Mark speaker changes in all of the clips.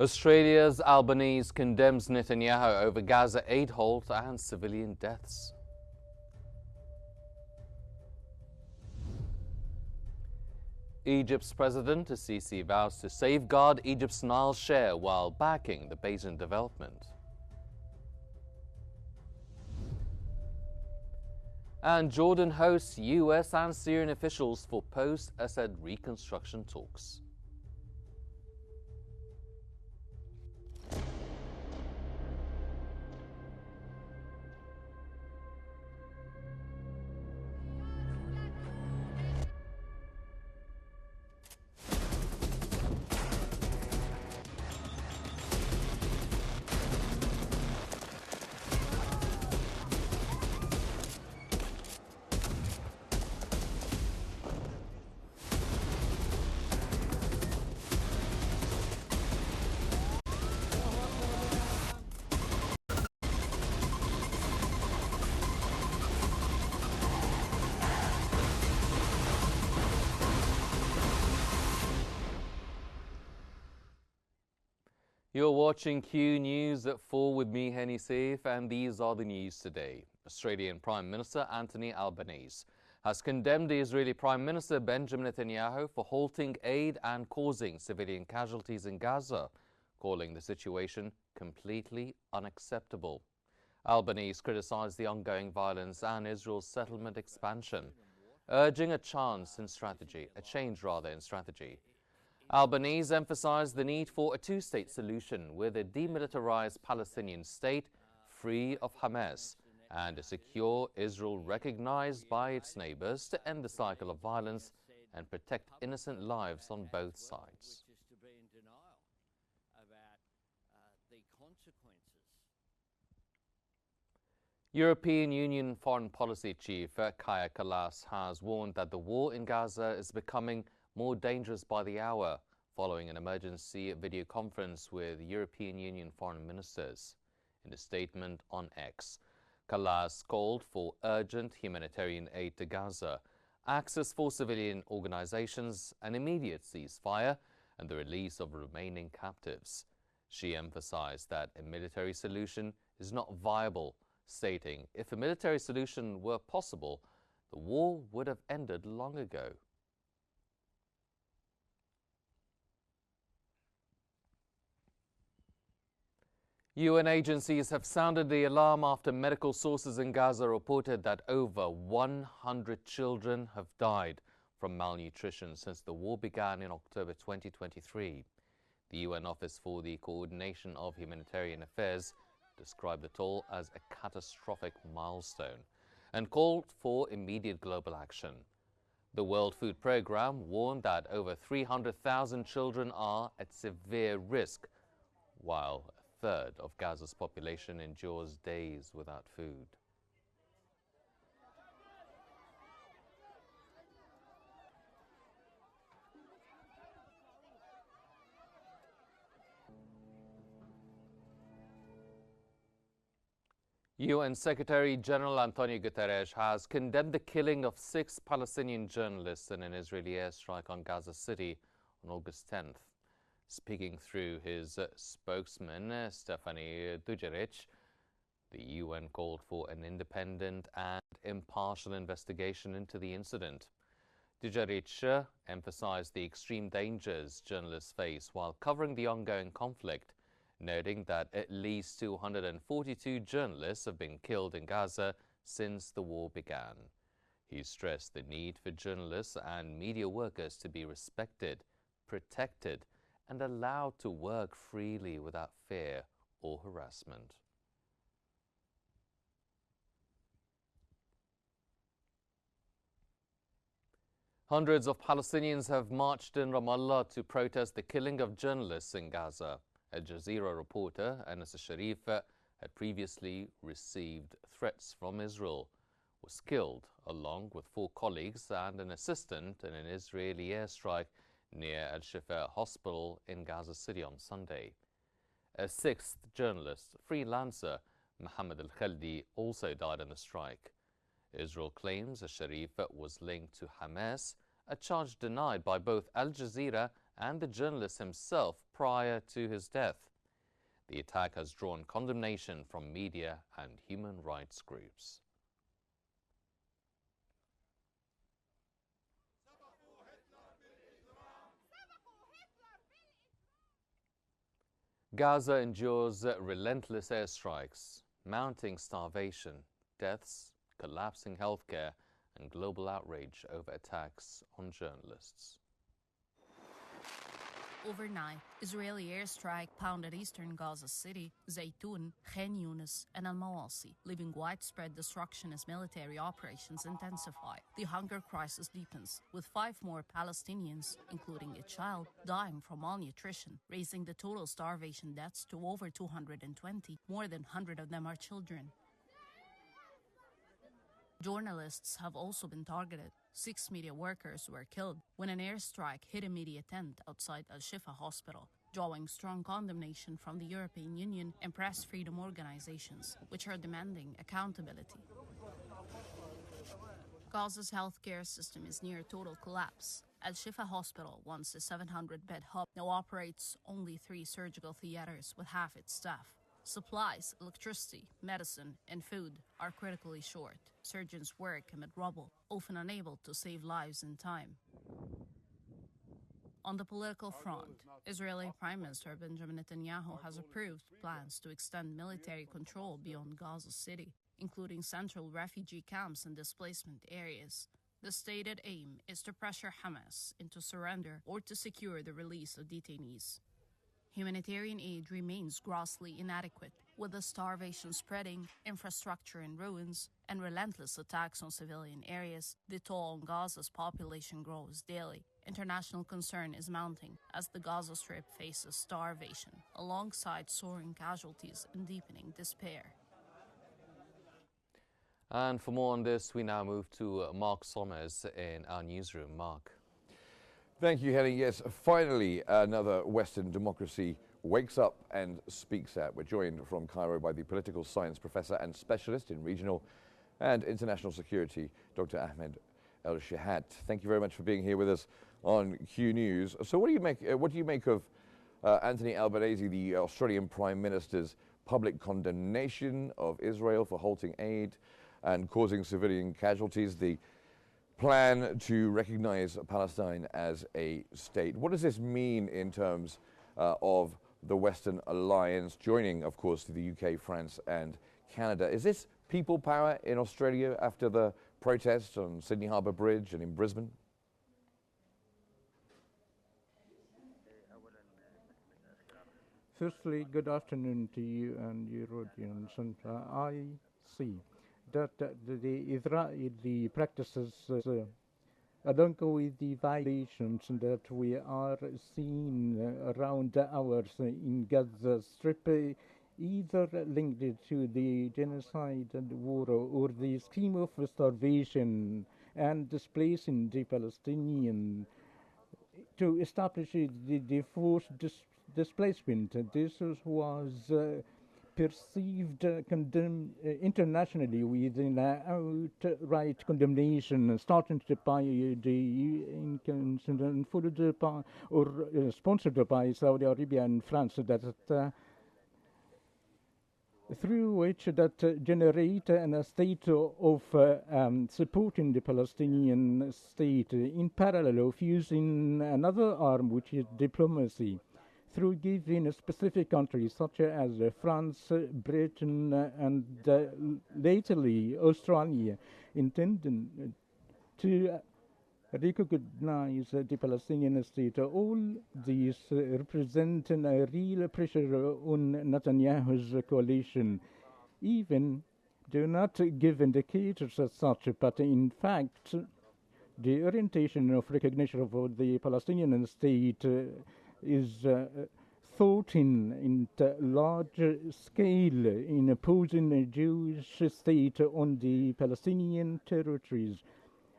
Speaker 1: Australia's Albanese condemns Netanyahu over Gaza aid halt and civilian deaths. Egypt's President Sisi vows to safeguard Egypt's Nile share while backing the basin development. And Jordan hosts US and Syrian officials for post-Assad reconstruction talks. You're watching Q News at 4 with me, Henny Saif, and these are the news today. Australian Prime Minister Anthony Albanese has condemned the Israeli Prime Minister Benjamin Netanyahu for halting aid and causing civilian casualties in Gaza, calling the situation completely unacceptable. Albanese criticized the ongoing violence and Israel's settlement expansion, urging a change in strategy. Albanese emphasized the need for a two-state solution with a demilitarized Palestinian state free of Hamas and a secure Israel recognized by its neighbors to end the cycle of violence and protect innocent lives on both sides. European Union Foreign Policy Chief Kaja Kallas has warned that the war in Gaza is becoming more dangerous by the hour, following an emergency video conference with European Union foreign ministers. In a statement on X, Kallas called for urgent humanitarian aid to Gaza, access for civilian organizations, an immediate ceasefire, and the release of remaining captives. She emphasized that a military solution is not viable, stating if a military solution were possible, the war would have ended long ago. UN agencies have sounded the alarm after medical sources in Gaza reported that over 100 children have died from malnutrition since the war began in October 2023. The UN Office for the Coordination of Humanitarian Affairs described the toll as a catastrophic milestone and called for immediate global action. The World Food Programme warned that over 300,000 children are at severe risk, while a third of Gaza's population endures days without food. UN Secretary-General Antonio Guterres has condemned the killing of 6 Palestinian journalists in an Israeli airstrike on Gaza City on August 10th. Speaking through his spokesman, Stephanie Dujarric, the UN called for an independent and impartial investigation into the incident. Dujarric emphasized the extreme dangers journalists face while covering the ongoing conflict, noting that at least 242 journalists have been killed in Gaza since the war began. He stressed the need for journalists and media workers to be respected, protected, and allowed to work freely without fear or harassment. Hundreds of Palestinians have marched in Ramallah to protest the killing of journalists in Gaza. Al Jazeera reporter Anas Sharif had previously received threats from Israel, was killed along with 4 colleagues and an assistant in an Israeli airstrike near Al-Shifa Hospital in Gaza City on Sunday. A 6th journalist, freelancer Mohammed Al-Khaldi, also died in the strike. Israel claims Sharif was linked to Hamas, a charge denied by both Al Jazeera and the journalist himself prior to his death. The attack has drawn condemnation from media and human rights groups. Gaza endures relentless airstrikes, mounting starvation, deaths, collapsing healthcare, and global outrage over attacks on journalists.
Speaker 2: Overnight, Israeli airstrike pounded eastern Gaza City, Zaytun, Qnews, and Al-Mawasi, leaving widespread destruction as military operations intensify. The hunger crisis deepens, with 5 more Palestinians, including a child, dying from malnutrition, raising the total starvation deaths to over 220. More than 100 of them are children. Journalists have also been targeted. 6 media workers were killed when an airstrike hit a media tent outside Al-Shifa hospital, drawing strong condemnation from the European Union and press freedom organizations, which are demanding accountability. Gaza's healthcare system is near total collapse. Al-Shifa hospital, once a 700-bed hub, now operates only 3 surgical theaters with half its staff. Supplies, electricity, medicine, and food are critically short. Surgeons work amid rubble, often unable to save lives in time. On the political front, Israeli Prime Minister Benjamin Netanyahu has approved plans to extend military control beyond Gaza City, including central refugee camps and displacement areas. The stated aim is to pressure Hamas into surrender or to secure the release of detainees. Humanitarian aid remains grossly inadequate, with the starvation spreading, infrastructure in ruins, and relentless attacks on civilian areas. The toll on Gaza's population grows daily. International concern is mounting as the Gaza Strip faces starvation, alongside soaring casualties and deepening despair.
Speaker 1: And for more on this, we now move to Mark Sommers in our newsroom. Mark.
Speaker 3: Thank you, Henny. Yes, finally, another Western democracy wakes up and speaks out. We're joined from Cairo by the political science professor and specialist in regional and international security, Dr. Ahmed El-Shehad. Thank you very much for being here with us on Q News. So what do you make of Anthony Albanese, the Australian Prime Minister's public condemnation of Israel for halting aid and causing civilian casualties, the plan to recognize Palestine as a state? What does this mean in terms of the Western alliance, joining, of course, the UK, France and Canada? Is this people power in Australia after the protests on Sydney Harbour Bridge and in Brisbane?
Speaker 4: Firstly, good afternoon to you and your audience. And I see that the Israeli practices along with the violations that we are seeing around ours in Gaza Strip, either linked to the genocide and war or the scheme of starvation and displacing the Palestinian to establish the forced displacement. This was perceived internationally with an outright condemnation, starting by the UN and followed by or sponsored by Saudi Arabia and France, that through which that generate a state of supporting the Palestinian state in parallel of using another arm, which is diplomacy, through giving specific countries such as France, Britain, and lately Australia, intending to recognize the Palestinian state. All these represent a real pressure on Netanyahu's coalition. Even do not give indicators as such, but in fact, the orientation of recognition of the Palestinian state is thought in large scale in opposing a Jewish state on the Palestinian territories.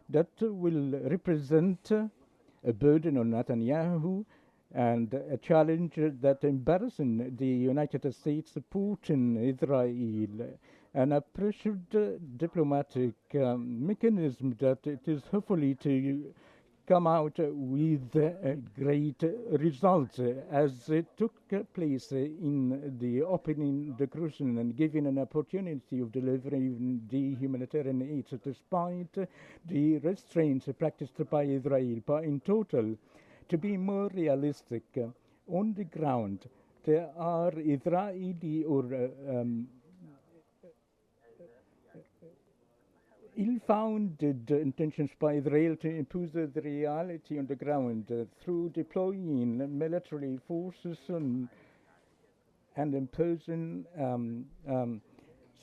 Speaker 4: That will represent a burden on Netanyahu and a challenge that embarrassing the United States, Putin, Israel, and a pressured diplomatic mechanism that it is hopefully to come out with great results, as it took place in the opening the crucial and giving an opportunity of delivering the humanitarian aid despite the restraints practiced by Israel. But in total, to be more realistic, on the ground, there are Israeli or ill-founded intentions by Israel to impose the reality on the ground through deploying military forces and imposing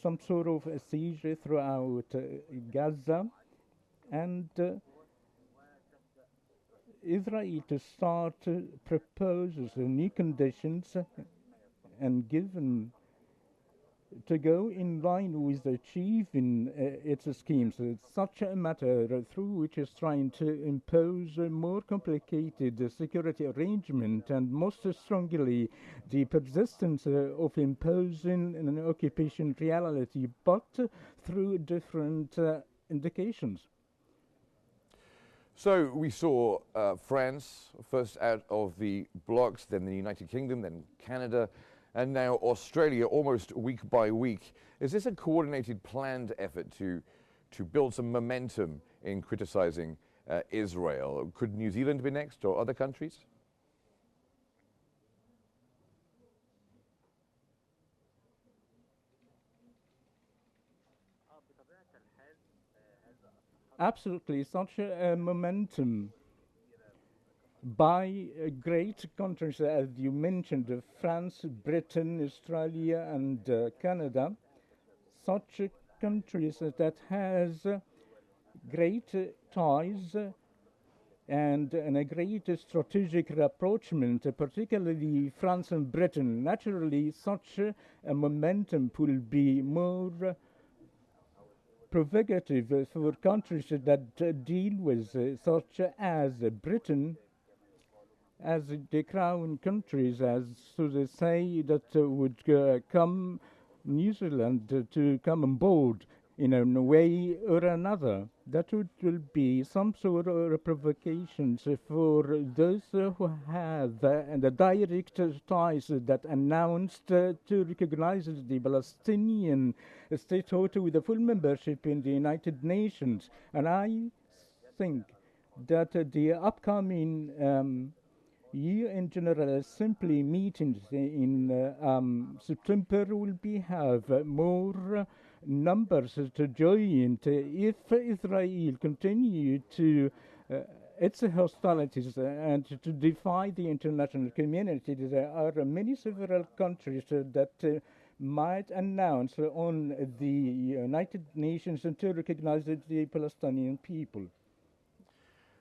Speaker 4: some sort of a siege throughout Gaza, and Israel to start proposes new conditions and given to go in line with achieving its schemes. It's such a matter through which is trying to impose a more complicated security arrangement, and most strongly the persistence of imposing an occupation reality, but through different indications.
Speaker 3: So we saw France first out of the blocks, then the United Kingdom, then Canada, and now Australia almost week by week. Is this a coordinated, planned effort to build some momentum in criticizing Israel? Could New Zealand be next, or other countries?
Speaker 4: Absolutely, such a momentum by great countries, as you mentioned, France, Britain, Australia, and Canada, such countries that has great ties and a great strategic rapprochement, particularly France and Britain. Naturally, such a momentum will be more provocative for countries that deal with, such as Britain, as the crown countries, as so they say, that would come New Zealand to come on board in a way or another. That will be some sort of provocations for those who have the direct ties that announced to recognize the Palestinian statehood with a full membership in the United Nations. And I think that the upcoming UN General Assembly meetings in September will have more numbers to join. If Israel continue to its hostilities and to defy the international community, there are several countries that might announce on the United Nations to recognize the Palestinian people.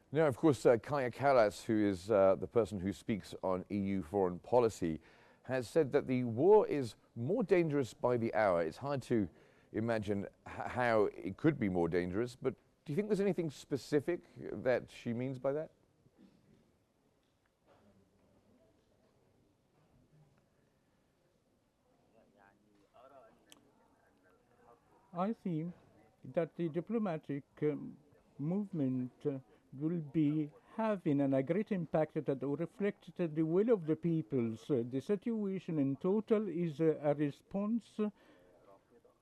Speaker 3: Now, of course, Kaja Kallas, who is the person who speaks on EU foreign policy, has said that the war is more dangerous by the hour. It's hard to imagine how it could be more dangerous, but do you think there's anything specific that she means by that?
Speaker 4: I think that the diplomatic movement will be having a great impact that will reflect the will of the peoples. The situation in total is a response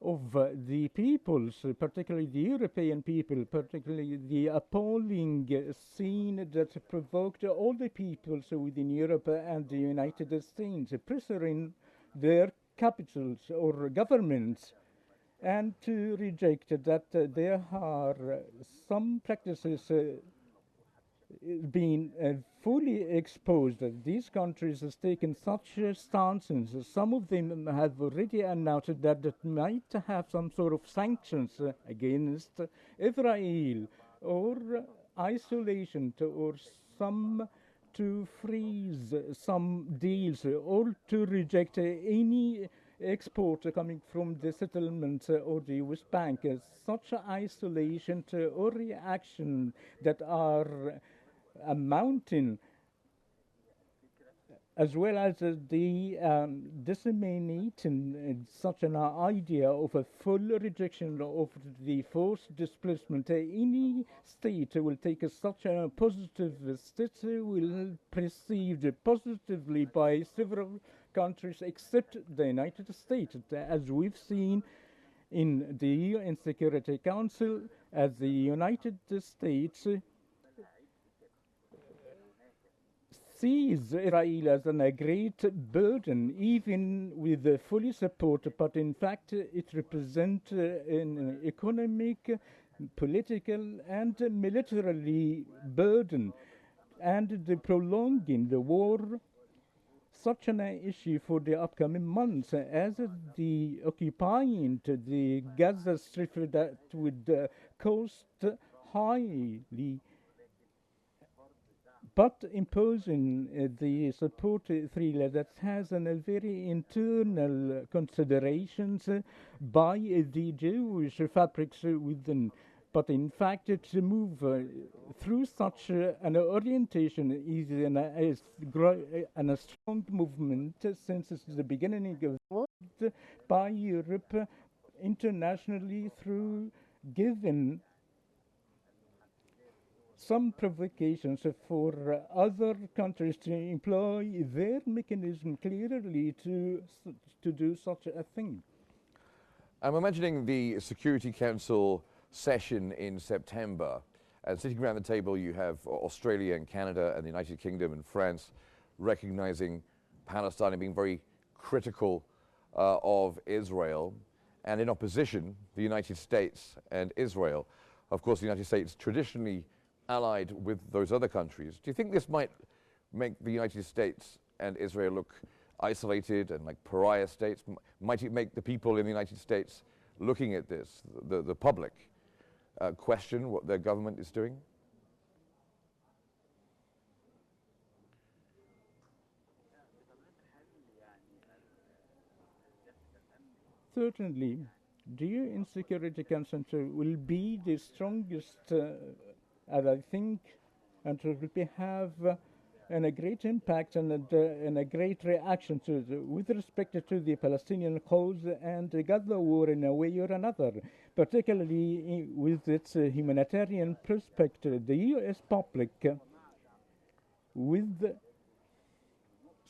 Speaker 4: of the peoples, particularly the European people, particularly the appalling scene that provoked all the peoples within Europe and the United States, pressuring their capitals or governments, and to reject that there are some practices being fully exposed. These countries have taken such stances. Some of them have already announced that it might have some sort of sanctions against Israel, or isolation, or some to freeze some deals, or to reject any export coming from the settlements or the West Bank. Such isolation or reaction that are amounting as well as the disseminating such an idea of a full rejection of the forced displacement. Any state will take such a positive step will perceived positively by several countries except the United States, as we've seen in the UN Security Council, as the United States sees Israel as a great burden, even with the full support, but in fact it represents an economic, political and militarily burden, and the prolonging the war such an issue for the upcoming months, as the occupying the Gaza Strip that would cost highly, but imposing the support thriller that has a very internal considerations by the Jewish fabrics within. But in fact, to move through such an orientation is a strong movement since the beginning of the world by Europe internationally, through giving some provocations for other countries to employ their mechanism clearly to do such a thing.
Speaker 3: I'm imagining the Security Council session in September, and sitting around the table you have Australia and Canada and the United Kingdom and France recognizing Palestine and being very critical of Israel, and in opposition the United States and Israel. Of course, the United States traditionally allied with those other countries. Do you think this might make the United States and Israel look isolated and like pariah states? Might it make the people in the United States looking at this, the public, question what their government is doing?
Speaker 4: Certainly, the UN Security Council will be the strongest, as I think, and it will have a great impact and a great reaction to with respect to the Palestinian cause and the Gaza war in a way or another, particularly with its humanitarian perspective. The U.S. public, with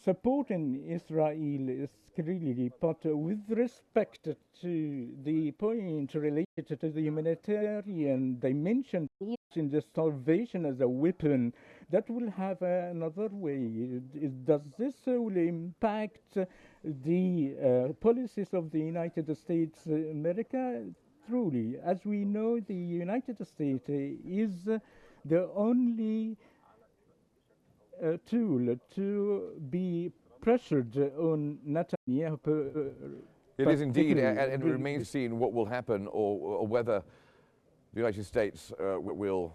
Speaker 4: supporting Israel is clearly, but with respect to the point related to the humanitarian dimension in the starvation as a weapon, that will have another way. Does this will impact the policies of the United States America? Truly, as we know, the United States is the only tool to be pressured on Netanyahu.
Speaker 3: It is indeed, and it remains seen what will happen, or whether the United States will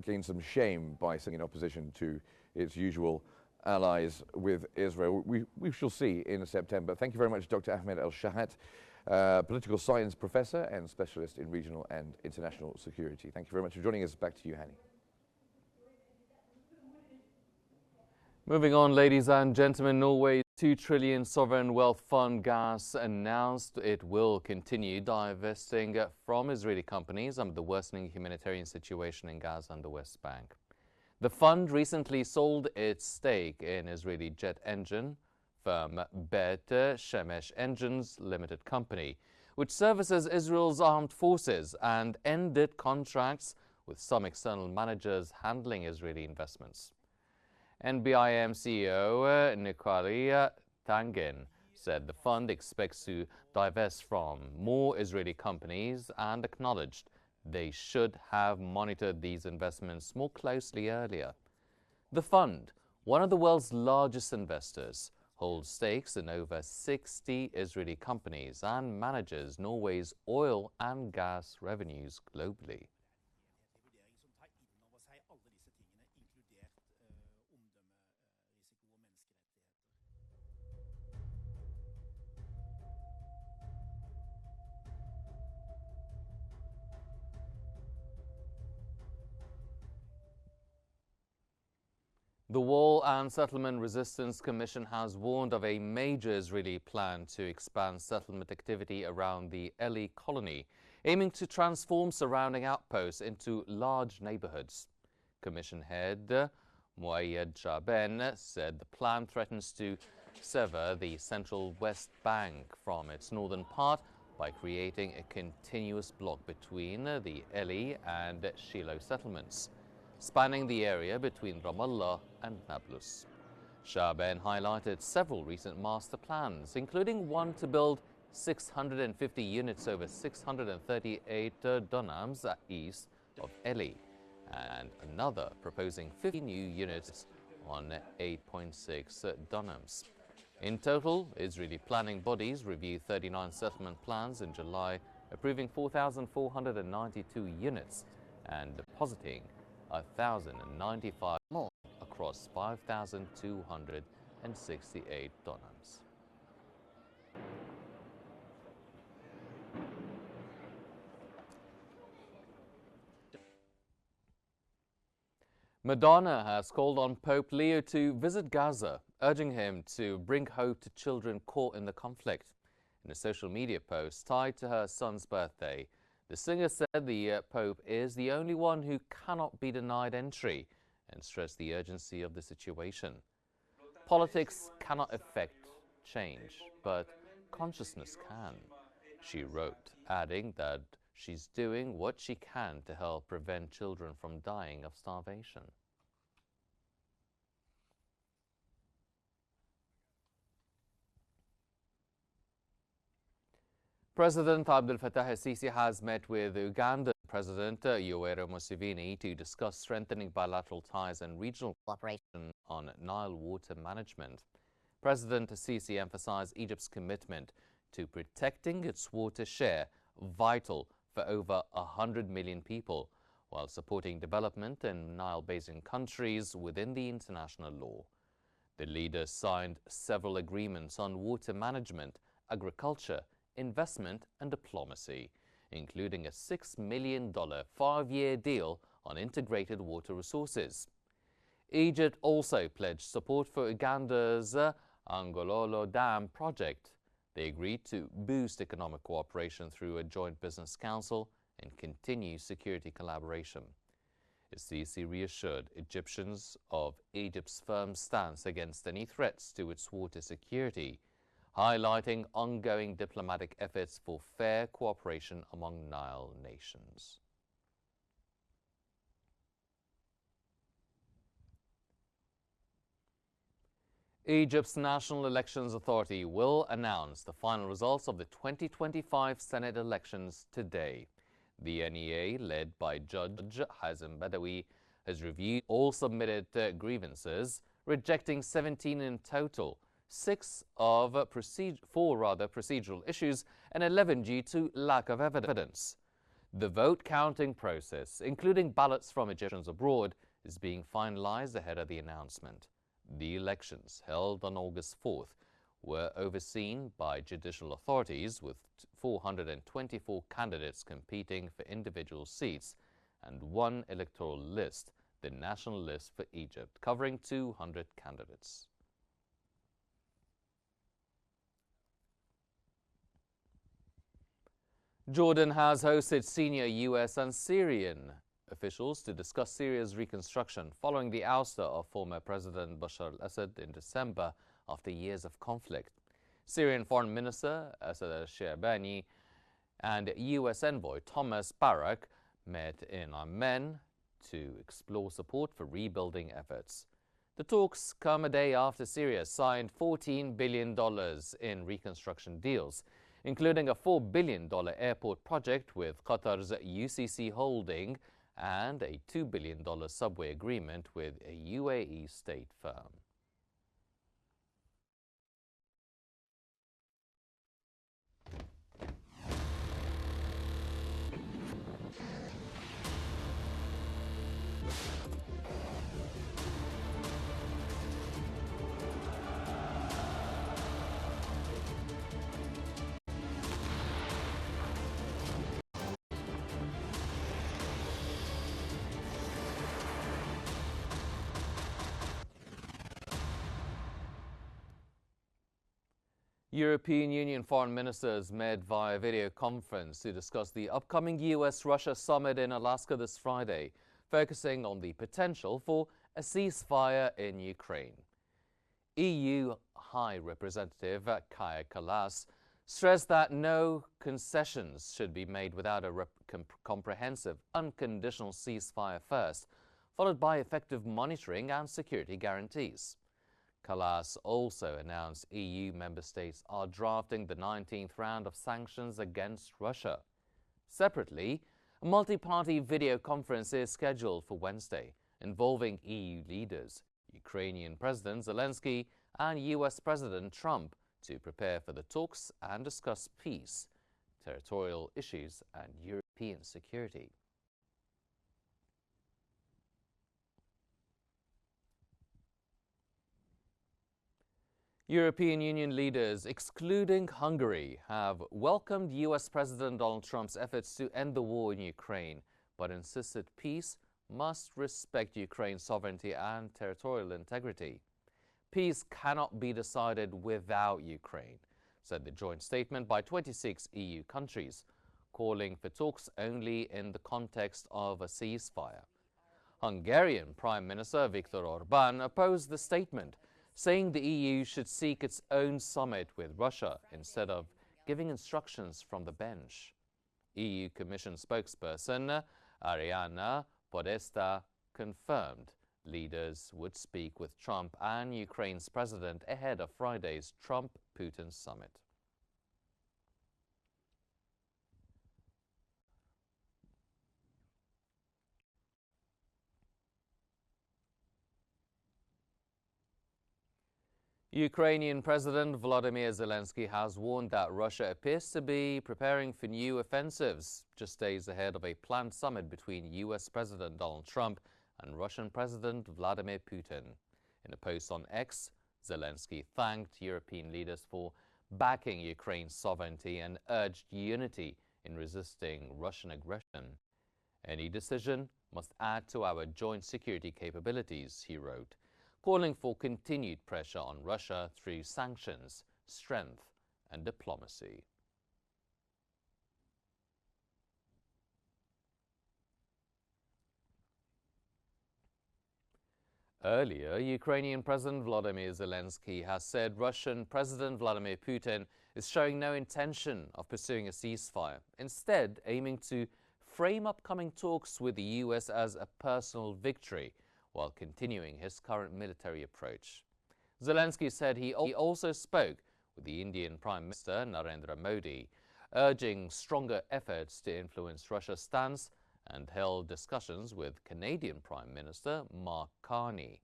Speaker 3: gain some shame by sitting in opposition to its usual allies with Israel. We shall see in September. Thank you very much, Dr. Ahmed El-Shahat, political science professor and specialist in regional and international security. Thank you very much for joining us. Back to you, Hani.
Speaker 1: Moving on, ladies and gentlemen, Norway's 2 trillion sovereign wealth fund GAS announced it will continue divesting from Israeli companies amid the worsening humanitarian situation in Gaza and the West Bank. The fund recently sold its stake in Israeli jet engine firm Bet Shemesh Engines Limited Company, which services Israel's armed forces, and ended contracts with some external managers handling Israeli investments. NBIM CEO Nikolai Tangin said the fund expects to divest from more Israeli companies and acknowledged they should have monitored these investments more closely earlier. The fund, one of the world's largest investors, holds stakes in over 60 Israeli companies and manages Norway's oil and gas revenues globally. The Wall and Settlement Resistance Commission has warned of a major Israeli plan to expand settlement activity around the Eli colony, aiming to transform surrounding outposts into large neighborhoods. Commission head Muayyad Shaben said the plan threatens to sever the central West Bank from its northern part by creating a continuous block between the Eli and Shiloh settlements, spanning the area between Ramallah and Nablus. Shaben highlighted several recent master plans, including one to build 650 units over 638 dunams east of Eli, and another proposing 50 new units on 8.6 dunams. In total, Israeli planning bodies reviewed 39 settlement plans in July, approving 4,492 units and depositing 1,095 more across 5,268 dunams. Madonna has called on Pope Leo to visit Gaza, urging him to bring hope to children caught in the conflict. In a social media post tied to her son's birthday, the singer said the Pope is the only one who cannot be denied entry and stressed the urgency of the situation. Politics cannot affect change, but consciousness can, she wrote, adding that she's doing what she can to help prevent children from dying of starvation. President Abdel Fattah el-Sisi has met with Ugandan President Yoweri Museveni to discuss strengthening bilateral ties and regional cooperation on Nile water management. President el-Sisi emphasized Egypt's commitment to protecting its water share, vital for over 100 million people, while supporting development in Nile Basin countries within the international law. The leaders signed several agreements on water management, agriculture, investment and diplomacy, including a $6 million 5-year deal on integrated water resources. Egypt also pledged support for Uganda's Angololo Dam project. They agreed to boost economic cooperation through a joint business council and continue security collaboration. El-Sisi reassured Egyptians of Egypt's firm stance against any threats to its water security, highlighting ongoing diplomatic efforts for fair cooperation among Nile nations. Egypt's National Elections Authority will announce the final results of the 2025 Senate elections today. The NEA, led by Judge Hazem Badawi, has reviewed all submitted grievances, rejecting 17 in total, 4 procedural issues and 11 due to lack of evidence. The vote counting process, including ballots from Egyptians abroad, is being finalized ahead of the announcement. The elections, held on August 4th, were overseen by judicial authorities, with 424 candidates competing for individual seats and one electoral list, the National List for Egypt, covering 200 candidates. Jordan has hosted senior US and Syrian officials to discuss Syria's reconstruction following the ouster of former President Bashar al-Assad in December after years of conflict. Syrian Foreign Minister Asad al-Sharbani and US Envoy Thomas Barak met in Amman to explore support for rebuilding efforts. The talks come a day after Syria signed $14 billion in reconstruction deals, including a $4 billion airport project with Qatar's UCC Holding and a $2 billion subway agreement with a UAE state firm. European Union foreign ministers met via video conference to discuss the upcoming US-Russia summit in Alaska this Friday, focusing on the potential for a ceasefire in Ukraine. EU High Representative Kaja Kallas stressed that no concessions should be made without a comprehensive, unconditional ceasefire first, followed by effective monitoring and security guarantees. Kallas also announced EU member states are drafting the 19th round of sanctions against Russia. Separately, a multi-party video conference is scheduled for Wednesday, involving EU leaders, Ukrainian President Zelensky and US President Trump, to prepare for the talks and discuss peace, territorial issues and European security. European Union leaders, excluding Hungary, have welcomed US President Donald Trump's efforts to end the war in Ukraine, but insisted peace must respect Ukraine's sovereignty and territorial integrity. Peace cannot be decided without Ukraine, said the joint statement by 26 EU countries, calling for talks only in the context of a ceasefire. Hungarian Prime Minister Viktor Orbán opposed the statement, saying the EU should seek its own summit with Russia instead of giving instructions from the bench. EU Commission spokesperson Ariana Podesta confirmed leaders would speak with Trump and Ukraine's president ahead of Friday's Trump-Putin summit. Ukrainian President Volodymyr Zelensky has warned that Russia appears to be preparing for new offensives, just days ahead of a planned summit between US President Donald Trump and Russian President Vladimir Putin. In a post on X, Zelensky thanked European leaders for backing Ukraine's sovereignty and urged unity in resisting Russian aggression. Any decision must add to our joint security capabilities, he wrote, calling for continued pressure on Russia through sanctions, strength and diplomacy. Earlier, Ukrainian President Volodymyr Zelensky has said Russian President Vladimir Putin is showing no intention of pursuing a ceasefire, instead aiming to frame upcoming talks with the US as a personal victory, while continuing his current military approach. Zelensky said he also spoke with the Indian Prime Minister Narendra Modi, urging stronger efforts to influence Russia's stance, and held discussions with Canadian Prime Minister Mark Carney.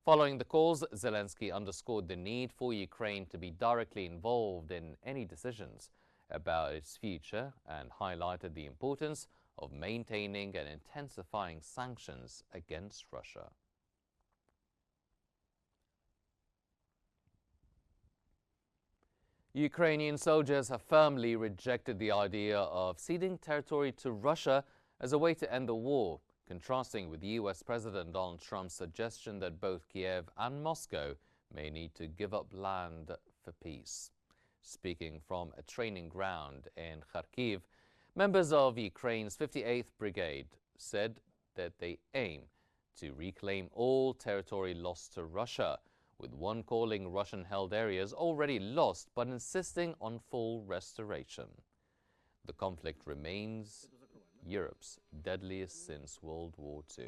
Speaker 1: Following the calls, Zelensky underscored the need for Ukraine to be directly involved in any decisions about its future and highlighted the importance of maintaining and intensifying sanctions against Russia. Ukrainian soldiers have firmly rejected the idea of ceding territory to Russia as a way to end the war, contrasting with US President Donald Trump's suggestion that both Kiev and Moscow may need to give up land for peace. Speaking from a training ground in Kharkiv, members of Ukraine's 58th Brigade said that they aim to reclaim all territory lost to Russia, with one calling Russian-held areas already lost but insisting on full restoration. The conflict remains Europe's deadliest since World War II.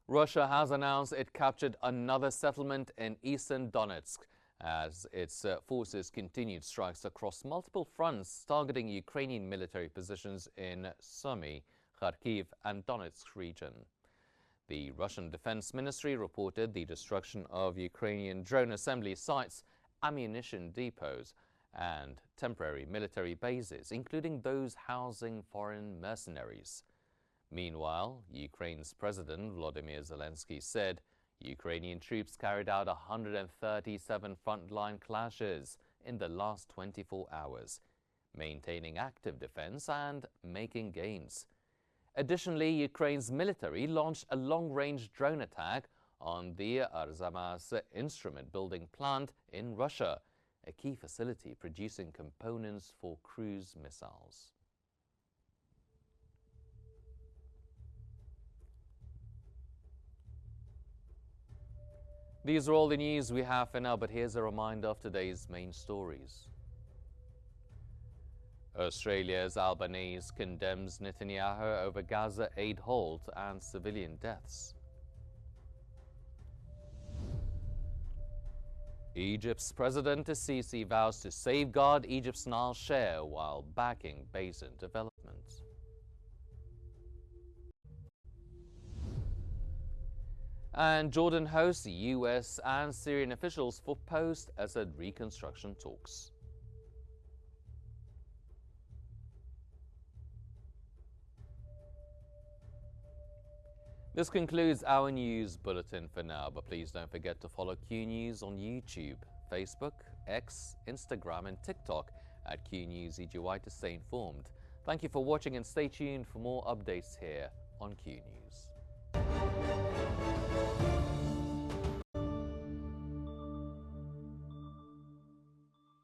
Speaker 1: Russia has announced it captured another settlement in eastern Donetsk as its forces continued strikes across multiple fronts targeting Ukrainian military positions in Sumy, Kharkiv and Donetsk region. The Russian Defense Ministry reported the destruction of Ukrainian drone assembly sites, ammunition depots and temporary military bases, including those housing foreign mercenaries. Meanwhile, Ukraine's President Volodymyr Zelensky said Ukrainian troops carried out 137 frontline clashes in the last 24 hours, maintaining active defense and making gains. Additionally, Ukraine's military launched a long-range drone attack on the Arzamas instrument building plant in Russia, a key facility producing components for cruise missiles. These are all the news we have for now, but here's a reminder of today's main stories. Australia's Albanese condemns Netanyahu over Gaza aid halt and civilian deaths. Egypt's President Sisi vows to safeguard Egypt's Nile share while backing basin development. And Jordan hosts US and Syrian officials for post-Assad reconstruction talks. This concludes our news bulletin for now, but please don't forget to follow Q News on YouTube, Facebook, X, Instagram and TikTok at Qnews EGY to stay informed. Thank you for watching and stay tuned for more updates here on Q News.